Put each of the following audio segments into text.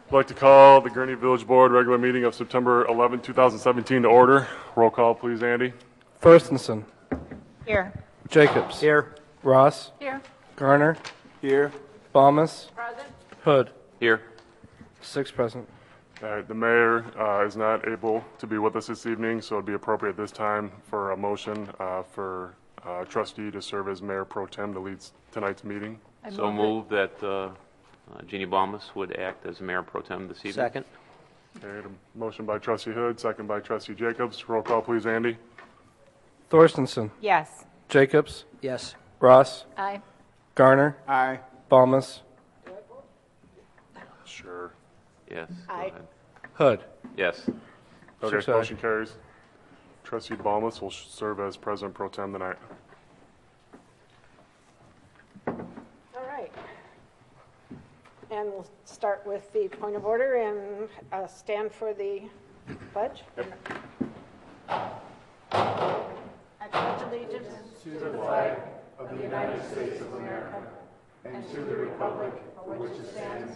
I'd like to call the Gurnee Village Board regular meeting of September 11, 2017 to order. Roll call, please, Andy. Thorstenson. Here. Jacobs. Here. Ross. Here. Garner. Here. Balmas. Present. Hood. Here. 6 present. The mayor is not able to be with us this evening, so it'd be appropriate this time for a motion for trustee to serve as mayor pro tem to lead tonight's meeting. So move that Jeannie Balmas would act as mayor pro tem this evening. Second. Okay, a motion by trustee Hood, second by trustee Jacobs. Roll call, please, Andy. Thorstenson. Yes. Jacobs. Yes. Ross. Aye. Garner. Aye. Balmas. Sure. Yes. Go Aye. ahead. Hood. Yes. Okay, 6 motion carries. Trustee Balmas will serve as president pro tem tonight. All right. And we'll start with the point of order and stand for the pledge. I pledge allegiance to the flag of the United States of America and to the republic for which it stands,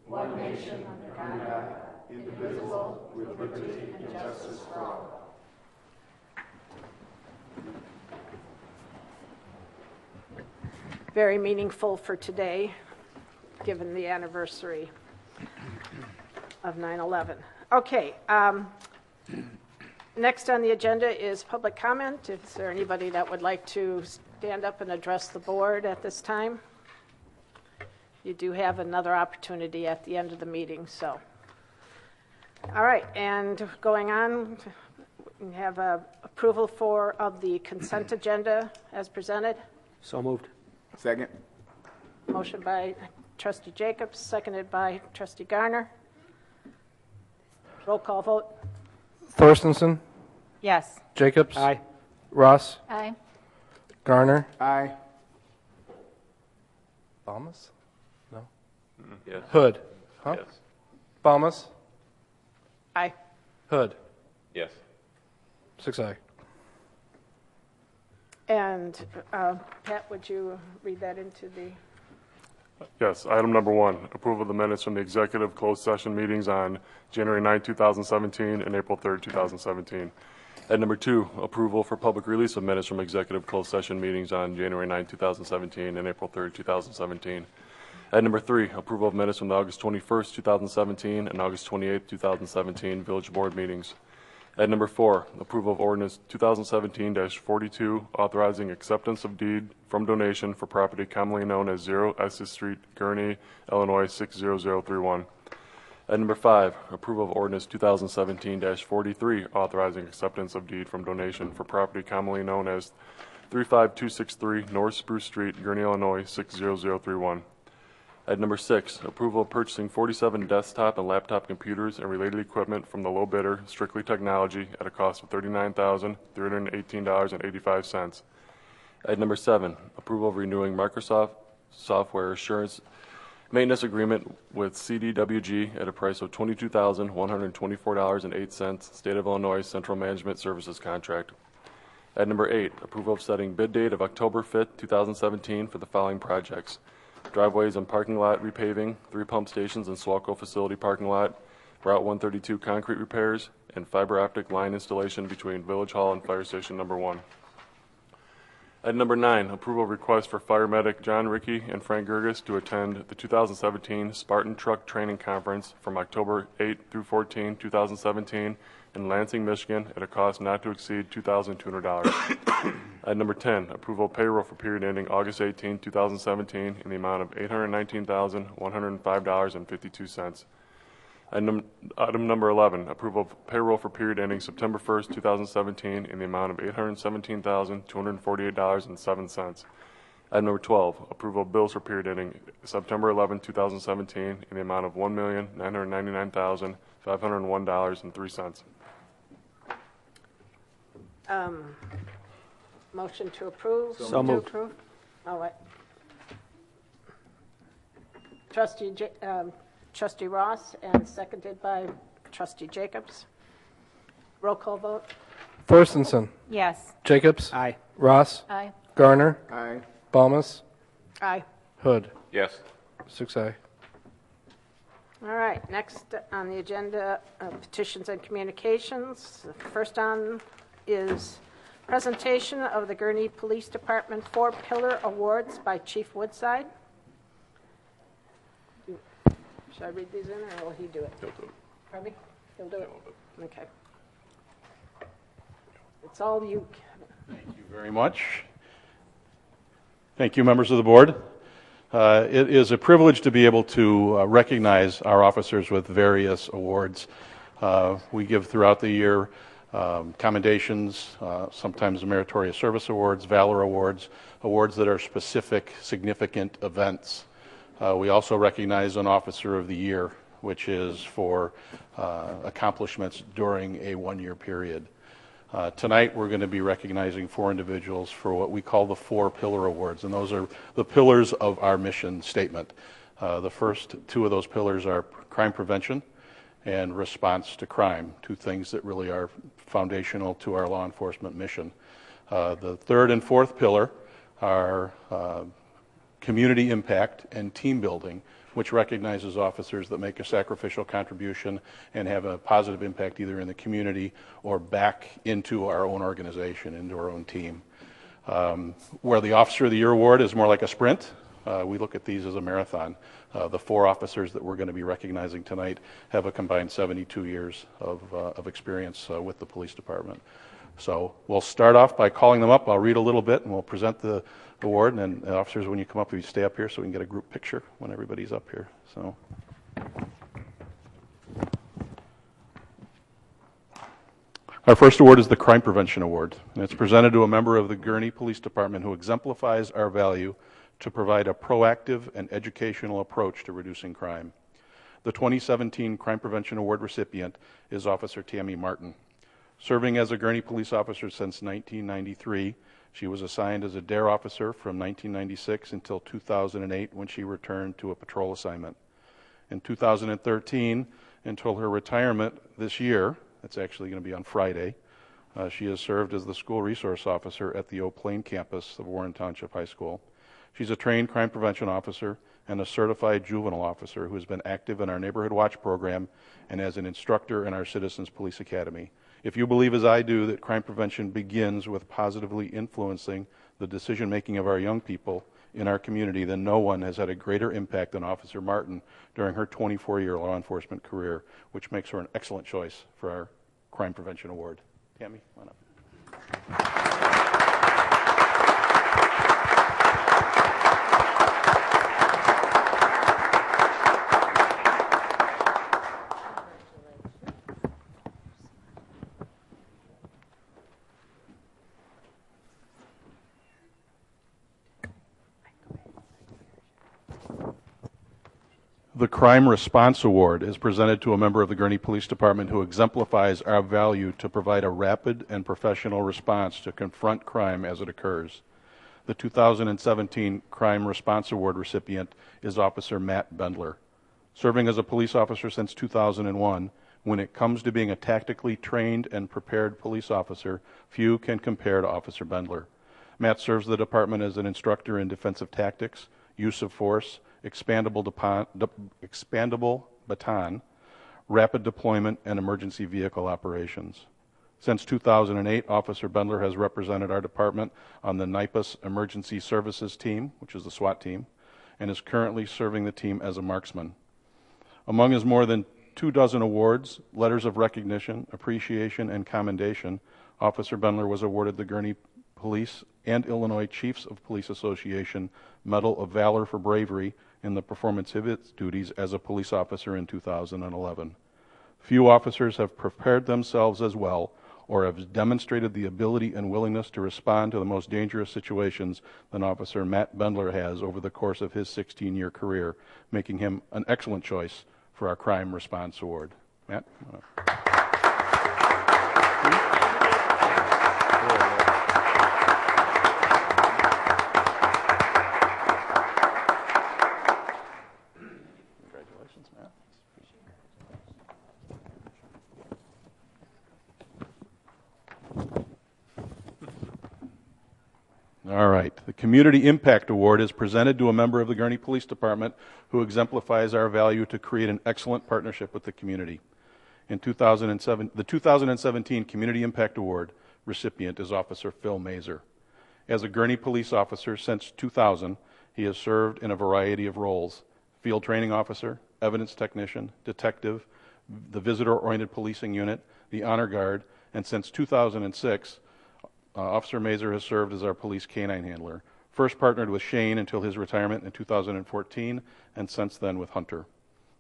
one nation under God, indivisible, with liberty and justice for all. Very meaningful for today, given the anniversary of 9/11. Okay. Next on the agenda is public comment. Is there anybody that would like to stand up and address the board at this time? You do have another opportunity at the end of the meeting, so. All right, and going on, we have approval of the consent agenda as presented. So moved. Second. Motion by trustee Jacobs, seconded by trustee Garner. Roll call vote. Thorstenson. Yes. Jacobs. Aye. Ross. Aye. Garner. Aye. Balmas. No. Yes. Hood. Huh? Yes. Balmas. Aye. Hood. Yes. 6 aye. And Pat, would you read that into the? Yes, item number 1, approval of the minutes from the executive closed session meetings on January 9, 2017 and April 3, 2017. Item number 2, approval for public release of minutes from executive closed session meetings on January 9, 2017 and April 3, 2017. Item number 3, approval of minutes from the August 21, 2017 and August 28, 2017 village board meetings. Item number 4, approval of ordinance 2017-42, authorizing acceptance of deed from donation for property commonly known as 0 Estes Street, Gurnee, Illinois 60031. Item number 5, approval of ordinance 2017-43, authorizing acceptance of deed from donation for property commonly known as 35263 North Spruce Street, Gurnee, Illinois 60031. Item number 6, approval of purchasing 47 desktop and laptop computers and related equipment from the low bidder, Strictly Technology, at a cost of $39,318.85. Item number 7, approval of renewing Microsoft Software Assurance Maintenance Agreement with CDWG at a price of $22,124.08, State of Illinois Central Management Services Contract. Item number 8, approval of setting bid date of October 5th, 2017 for the following projects: driveways and parking lot repaving, 3 pump stations and Swalco facility parking lot, Route 132 concrete repairs, and fiber optic line installation between Village Hall and Fire Station number 1. Item number 9, approval of request for fire medic John Rickey and Frank Gerges to attend the 2017 Spartan Truck Training Conference from October 8 through 14, 2017 in Lansing, Michigan at a cost not to exceed $2,200. Item number 10, approval of payroll for period ending August 18, 2017 in the amount of $819,105.52. Item number 11, approval of payroll for period ending September 1st, 2017 in the amount of $817,248.07. Item number 12, approval of bills for period ending September 11, 2017 in the amount of $1,999,501.03. Motion to approve. So moved. To approve. All right. Trustee Ross and seconded by trustee Jacobs. Roll call vote. Thorstenson. Yes. Jacobs. Aye. Ross. Aye. Garner. Aye. Balmas. Aye. Hood. Yes. 6 aye. All right, next on the agenda, petitions and communications. The first on is presentation of the Gurnee Police Department 4-Pillar Awards by Chief Woodside. Should I read these in, or will he do it? He'll do it. Pardon me? He'll do it? Okay. It's all you, Kevin. Thank you very much. Thank you, members of the board. It is a privilege to be able to recognize our officers with various awards. We give throughout the year commendations, sometimes meritorious service awards, valor awards, awards that are specific, significant events. We also recognize an Officer of the Year, which is for accomplishments during a one-year period. Tonight we're going to be recognizing 4 individuals for what we call the 4-Pillar Awards, and those are the pillars of our mission statement. The first 2 of those pillars are crime prevention and response to crime, 2 things that really are foundational to our law enforcement mission. The 3rd and 4th pillar are community impact and team building, which recognizes officers that make a sacrificial contribution and have a positive impact either in the community or back into our own organization, into our own team. Where the Officer of the Year award is more like a sprint, we look at these as a marathon. The 4 officers that we're going to be recognizing tonight have a combined 72 years of experience with the police department. So we'll start off by calling them up. I'll read a little bit and we'll present the award, and then officers, when you come up, you stay up here so we can get a group picture when everybody's up here. So, our first award is the Crime Prevention Award, and it's presented to a member of the Gurnee Police Department who exemplifies our value to provide a proactive and educational approach to reducing crime. The 2017 Crime Prevention Award recipient is Officer Tammy Martin. Serving as a Gurnee police officer since 1993, she was assigned as a DARE officer from 1996 until 2008 when she returned to a patrol assignment. In 2013, until her retirement this year, it's actually going to be on Friday, she has served as the school resource officer at the Eau Plaine campus of Warren Township High School. She's a trained crime prevention officer and a certified juvenile officer who has been active in our Neighborhood Watch program and as an instructor in our Citizens Police Academy. If you believe, as I do, that crime prevention begins with positively influencing the decision-making of our young people in our community, then no one has had a greater impact than Officer Martin during her 24-year law enforcement career, which makes her an excellent choice for our Crime Prevention Award. Tammy, come on up. The Crime Response Award is presented to a member of the Gurnee Police Department who exemplifies our value to provide a rapid and professional response to confront crime as it occurs. The 2017 Crime Response Award recipient is Officer Matt Bendler. Serving as a police officer since 2001, when it comes to being a tactically trained and prepared police officer, few can compare to Officer Bendler. Matt serves the department as an instructor in defensive tactics, use of force, expandable baton, rapid deployment, and emergency vehicle operations. Since 2008, Officer Bendler has represented our department on the NIPUS Emergency Services Team, which is the SWAT team, and is currently serving the team as a marksman. Among his more than 24 awards, letters of recognition, appreciation, and commendation, Officer Bendler was awarded the Gurnee Police and Illinois Chiefs of Police Association Medal of Valor for Bravery in the performance of its duties as a police officer in 2011. Few officers have prepared themselves as well or have demonstrated the ability and willingness to respond to the most dangerous situations than Officer Matt Bendler has over the course of his 16-year career, making him an excellent choice for our Crime Response Award. Matt? Congratulations, Matt. All All right. The Community Impact Award is presented to a member of the Gurnee Police Department who exemplifies our value to create an excellent partnership with the community. In 2007, the 2017 Community Impact Award recipient is Officer Phil Mazer. As a Gurnee police officer since 2000, he has served in a variety of roles: field training officer, evidence technician, detective, the visitor-oriented policing unit, the honor guard, and since 2006, Officer Mazer has served as our police canine handler, first partnered with Shane until his retirement in 2014, and since then with Hunter.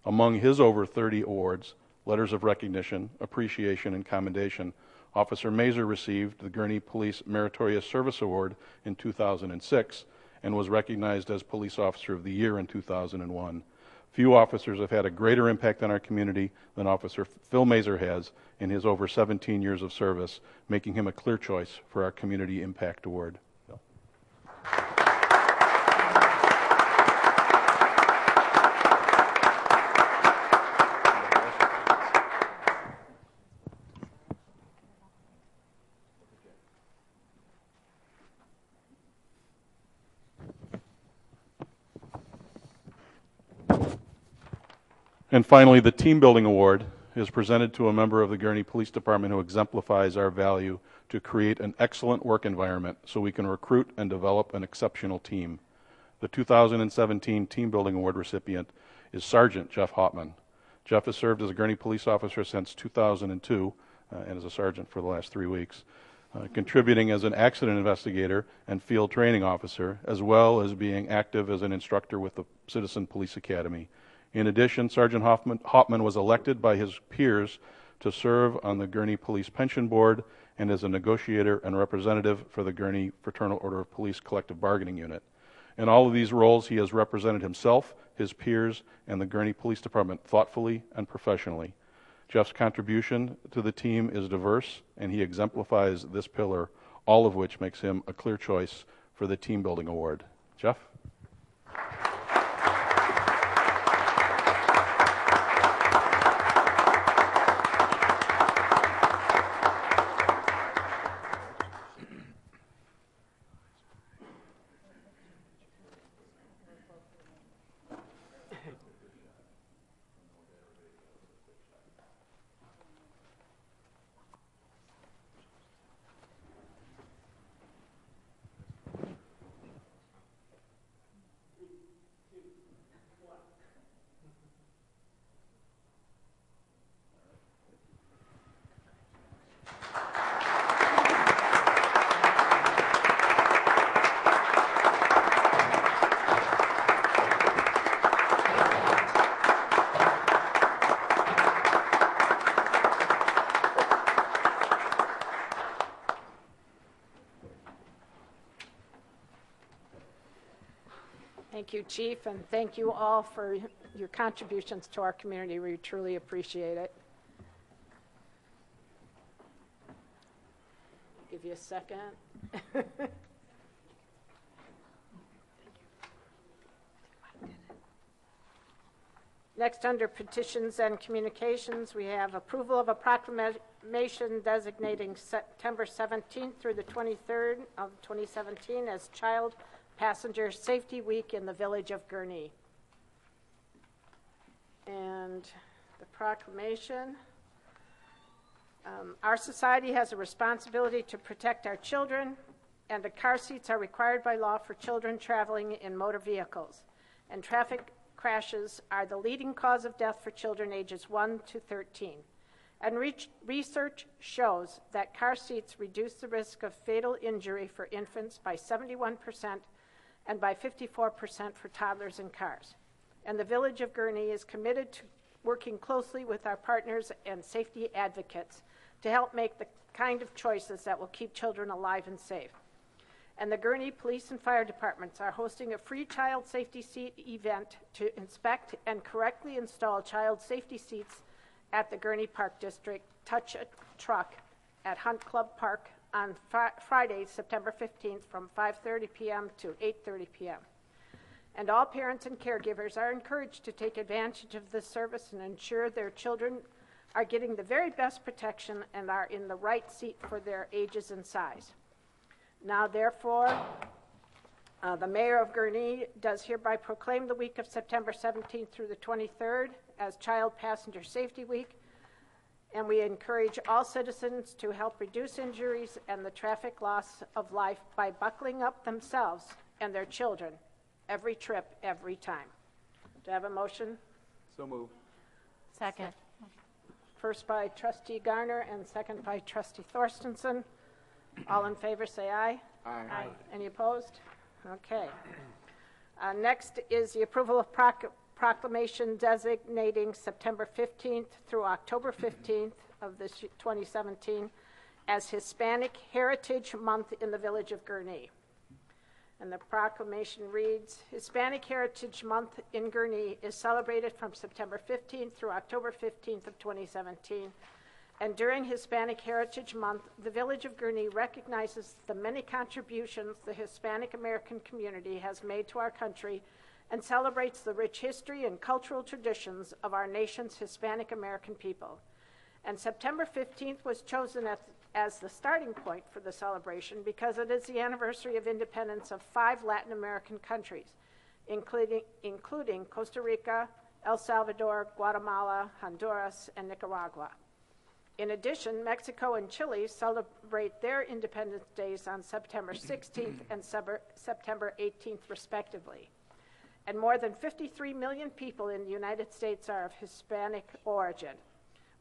Among his over 30 awards, letters of recognition, appreciation, and commendation, Officer Mazer received the Gurnee Police Meritorious Service Award in 2006 and was recognized as Police Officer of the Year in 2001. Few officers have had a greater impact on our community than Officer Phil Mazer has in his over 17 years of service, making him a clear choice for our Community Impact Award. And finally, the Team Building Award is presented to a member of the Gurnee Police Department who exemplifies our value to create an excellent work environment so we can recruit and develop an exceptional team. The 2017 Team Building Award recipient is Sergeant Jeff Hauptman. Jeff has served as a Gurnee police officer since 2002 and as a sergeant for the last 3 weeks, contributing as an accident investigator and field training officer, as well as being active as an instructor with the Citizen Police Academy. In addition, Sergeant Hauptman was elected by his peers to serve on the Gurnee Police Pension Board and as a negotiator and representative for the Gurnee Fraternal Order of Police Collective Bargaining Unit. In all of these roles, he has represented himself, his peers, and the Gurnee Police Department thoughtfully and professionally. Jeff's contribution to the team is diverse, and he exemplifies this pillar, all of which makes him a clear choice for the Team Building Award. Jeff? Thank you, Chief, and thank you all for your contributions to our community. We truly appreciate it. Give you a second. Next, under petitions and communications, we have approval of a proclamation designating September 17th through the 23rd of 2017 as Child Passenger Safety Week in the village of Gurnee. And the proclamation, our society has a responsibility to protect our children, and the car seats are required by law for children traveling in motor vehicles. And traffic crashes are the leading cause of death for children ages 1 to 13. And research shows that car seats reduce the risk of fatal injury for infants by 71% and by 54% for toddlers in cars. And the Village of Gurnee is committed to working closely with our partners and safety advocates to help make the kind of choices that will keep children alive and safe. And the Gurnee Police and Fire Departments are hosting a free child safety seat event to inspect and correctly install child safety seats at the Gurnee Park District Touch a Truck at Hunt Club Park on Friday, September 15th from 5:30 p.m. to 8:30 p.m. And all parents and caregivers are encouraged to take advantage of this service and ensure their children are getting the very best protection and are in the right seat for their ages and size. Now, therefore, The mayor of Gurnee does hereby proclaim the week of September 17th through the 23rd as Child Passenger Safety Week, and we encourage all citizens to help reduce injuries and the traffic loss of life by buckling up themselves and their children every trip, every time. Do I have a motion? So moved. Second. First by trustee Garner and second by trustee Thorstensen. All in favor, say aye. Aye. Any opposed? Okay. Next is the approval of proclamation designating September 15th through October 15th of this 2017 as Hispanic Heritage Month in the Village of Gurnee. And the proclamation reads, Hispanic Heritage Month in Gurnee is celebrated from September 15th through October 15th of 2017. And during Hispanic Heritage Month, the Village of Gurnee recognizes the many contributions the Hispanic American community has made to our country and celebrates the rich history and cultural traditions of our nation's Hispanic American people. And September 15th was chosen as the starting point for the celebration because it is the anniversary of independence of 5 Latin American countries, including Costa Rica, El Salvador, Guatemala, Honduras, and Nicaragua. In addition, Mexico and Chile celebrate their Independence Days on September 16th and September 18th, respectively. And more than 53 million people in the United States are of Hispanic origin,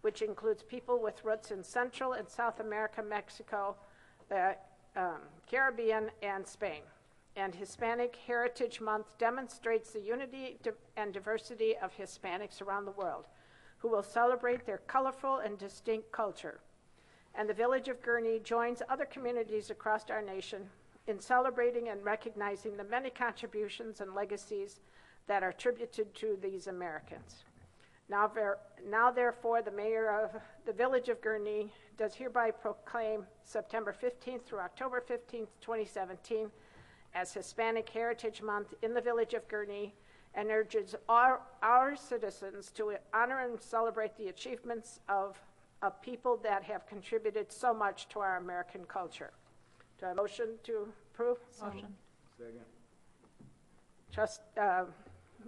which includes people with roots in Central and South America, Mexico, the Caribbean, and Spain. And Hispanic Heritage Month demonstrates the unity and diversity of Hispanics around the world, who will celebrate their colorful and distinct culture. And the Village of Gurnee joins other communities across our nation in celebrating and recognizing the many contributions and legacies that are attributed to these Americans. Now, therefore, the mayor of the Village of Gurnee does hereby proclaim September 15th through October 15th, 2017 as Hispanic Heritage Month in the Village of Gurnee and urges our citizens to honor and celebrate the achievements of people that have contributed so much to our American culture. Do I have a motion to approve? Motion.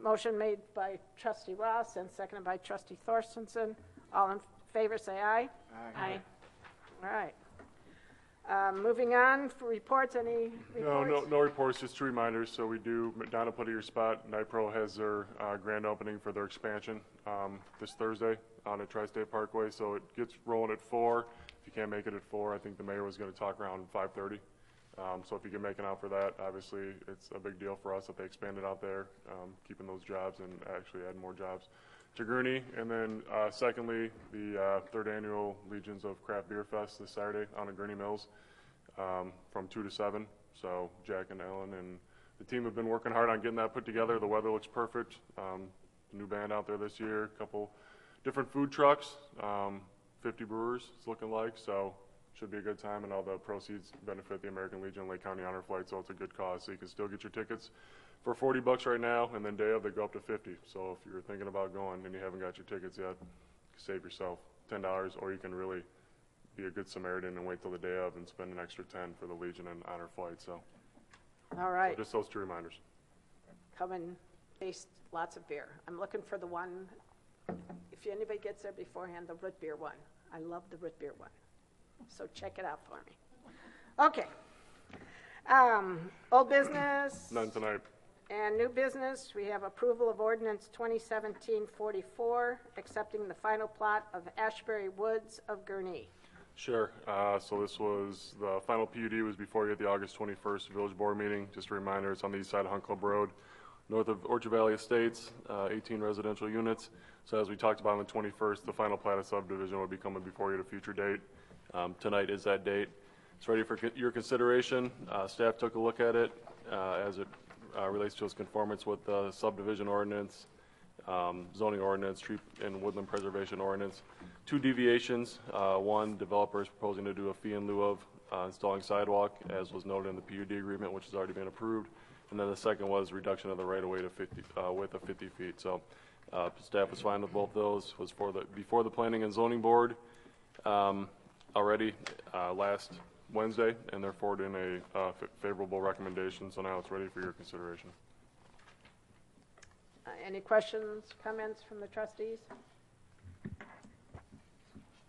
Motion made by trustee Ross and seconded by trustee Thorstensen. All in favor say aye. Aye. All right. Moving on for reports. Any reports? No reports, just 2 reminders. So we do, Donna put it your spot, NIPRO has their grand opening for their expansion this Thursday on a Tri-State Parkway. So it gets rolling at 4. If you can't make it at 4, I think the mayor was going to talk around 5:30. So if you can make it out for that, obviously it's a big deal for us that they expanded out there, keeping those jobs and actually add more jobs to Gurnee. And then secondly, the 3rd annual Legions of Craft Beer Fest this Saturday on the Gurnee Mills from 2 to 7. So Jack and Ellen and the team have been working hard on getting that put together. The weather looks perfect. The new band out there this year, a couple different food trucks, 50 brewers it's looking like. So should be a good time, and all the proceeds benefit the American Legion Lake County Honor Flight, so it's a good cause. So you can still get your tickets for $40 right now, and then day of they go up to $50. So if you're thinking about going and you haven't got your tickets yet, save yourself $10, or you can really be a good Samaritan and wait till the day of and spend an extra $10 for the Legion and Honor Flight. So, All right. so just those 2 reminders. Come and taste lots of beer. I'm looking for the one, if anybody gets there beforehand, the root beer one. I love the root beer one. So check it out for me. Okay. Old business. None tonight. And new business, we have approval of ordinance 2017-44, accepting the final plot of Ashbury Woods of Gurnee. Sure. So this was, the final PUD was before you at the August 21st Village Board meeting. Just a reminder, it's on the east side of Hunt Club Road, north of Orchard Valley Estates, 18 residential units. So as we talked about on the 21st, the final plat of subdivision will be coming before you at a future date. Tonight is that date. It's ready for your consideration. Staff took a look at it as it relates to its conformance with the subdivision ordinance, zoning ordinance, tree and woodland preservation ordinance. 2 deviations. One, developer is proposing to do a fee in lieu of installing sidewalk, as was noted in the PUD agreement, which has already been approved. And then the second was reduction of the right-of-way to 50, width of 50 feet. So staff was fine with both those. Was before the Planning and Zoning Board already last Wednesday, and they're forwarding a favorable recommendation, so now it's ready for your consideration. Any questions, comments from the trustees?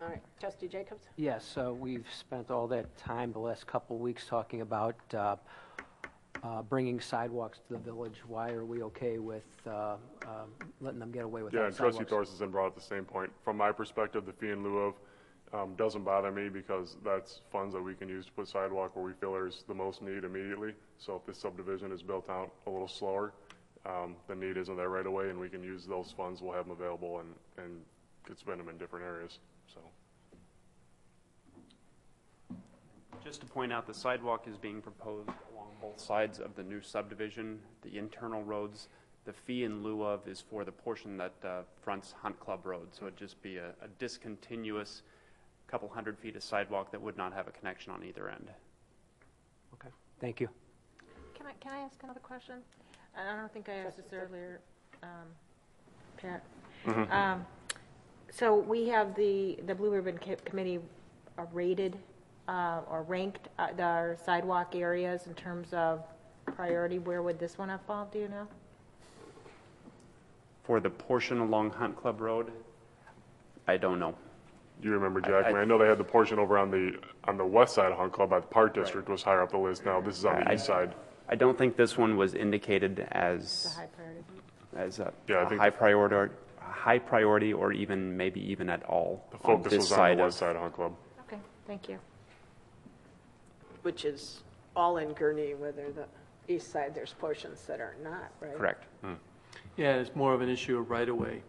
All right, Trustee Jacobs? Yes, so we've spent all that time the last couple of weeks talking about bringing sidewalks to the village. Why are we okay with letting them get away with Yeah, that and Trustee sidewalks? Thorstensen brought up the same point. From my perspective, the fee in lieu of doesn't bother me because that's funds that we can use to put sidewalk where we feel there's the most need immediately. So if this subdivision is built out a little slower, the need isn't there right away, and we can use those funds, we'll have them available and could spend them in different areas, so. Just to point out, the sidewalk is being proposed along both sides of the new subdivision, the internal roads. The fee in lieu of is for the portion that fronts Hunt Club Road. So it'd just be a discontinuous couple hundred feet of sidewalk that would not have a connection on either end. Okay, thank you. Can I ask another question? And I don't think I asked this earlier, Pat. So we have the Blue Ribbon Committee rated or ranked our sidewalk areas in terms of priority. Where would this one have fallen, do you know? For the portion along Hunt Club Road, I don't know. Do you remember, Jack? I know they had the portion over on the west side of Hunt Club by the Park District was higher up the list. Now this is on the east side. I don't think this one was indicated The as high priority. Yeah, I a think high priority, or even maybe even at all. the on focus this was on side the of- west side of Hunt Club. Okay, thank you. Which is all in Gurnee, whether the east side, there's portions that are not, right? Correct. Yeah, it's more of an issue of right-of-way,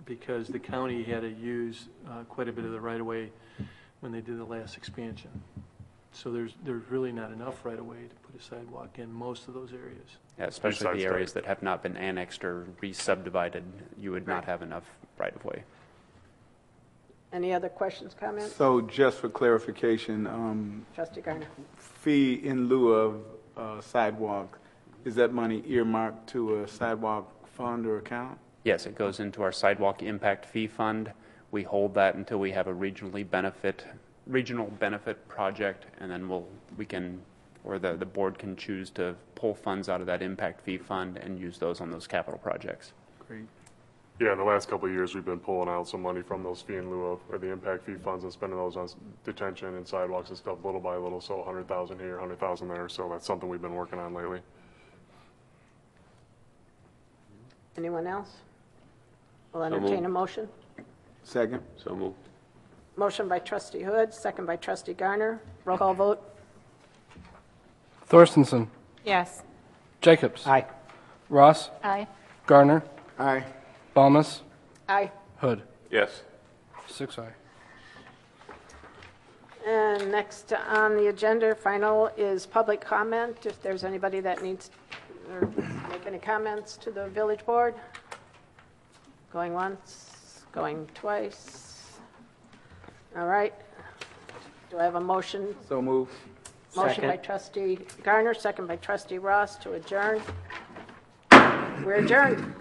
because the county had to use quite a bit of the right-of-way when they did the last expansion. So there's really not enough right-of-way to put a sidewalk in most of those areas. Yeah, especially side's the tight. areas that have not been annexed or re-subdivided, you would not have enough right-of-way. Any other questions, comments? So just for clarification, Trustee Garner? fee in lieu of sidewalk, is that money earmarked to a sidewalk fund or account? Yes, it goes into our sidewalk impact fee fund. We hold that until we have a regional benefit project, and then the board can choose to pull funds out of that impact fee fund and use those on those capital projects. Great. Yeah, in the last couple of years, we've been pulling out some money from those fee in lieu of, or the impact fee funds, and spending those on detention and sidewalks and stuff little by little, so 100,000 here, 100,000 there, so that's something we've been working on lately. Anyone else? We'll entertain a motion. Second? So moved. Motion by Trustee Hood, second by Trustee Garner. Roll call vote. Thorstensen. Yes. Jacobs. Aye. Ross. Aye. Garner. Aye. Balmas. Aye. Hood. Yes. 6 aye. And next on the agenda, final, is public comment. If there's anybody that needs or make any comments to the village board. Going once, going twice. All right. Do I have a motion? So move. Motion by Trustee Garner, second by Trustee Ross to adjourn. We're adjourned.